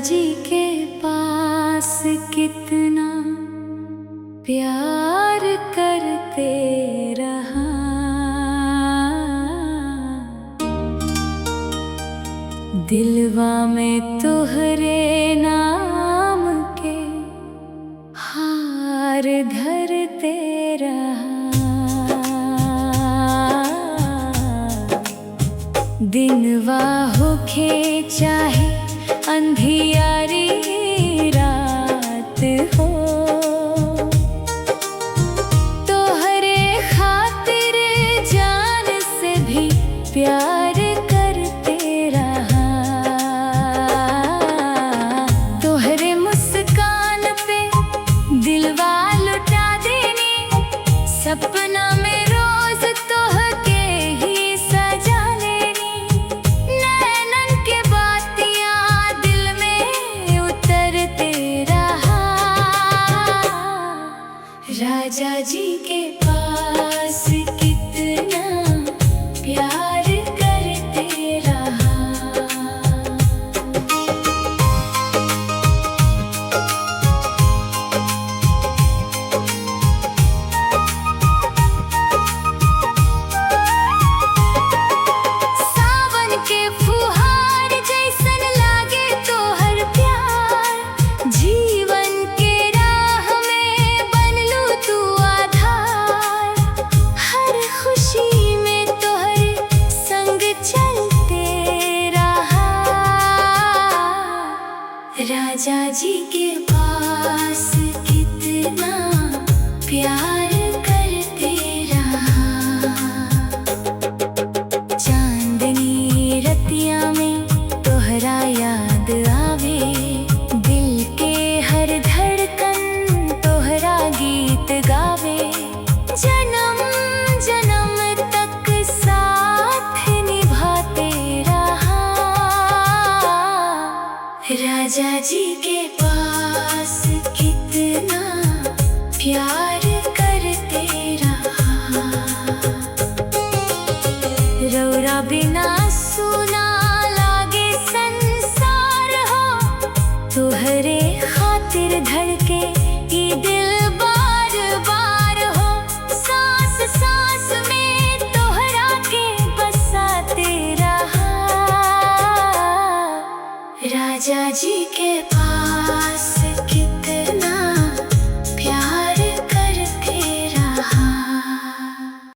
जी के पास कितना प्यार करते रहा, दिलवा में तोहरे नाम के हार धरते रहा। दिनवा होखे चाहे अंधियारी रात हो, तोहरे खातिर जान से भी प्यार करते रहा। तोहरे मुस्कान पे दिलवा लुटा देनी, सपना में रोज तोहके ही सजा लेनी। नैनन के बातियां दिल में उतरते रहा, राजा जी के पास कितना प्यार करते रहा। सावन के फुहार जैसन लागे तोहर प्यार, जीवन के राह में बनलू तू आधार। हर खुशी में तोहरे संग चलते रहा, राजा जी के पास कितना प्यार करते रहा। चांदनी रतिया में तोहरा याद आवे, दिल के हर धड़कन तोहरा गीत गावे। जन्म जन्म तक साथ निभाते रहा, राजा जी के पास कितना प्यार करते रहा। रौरा बिना सुना लागे संसार हो, तोहरे खातिर धड़के ई दिल बार बार हो। सांस सांस में तोहरा के बसाते रहा, राजा जी के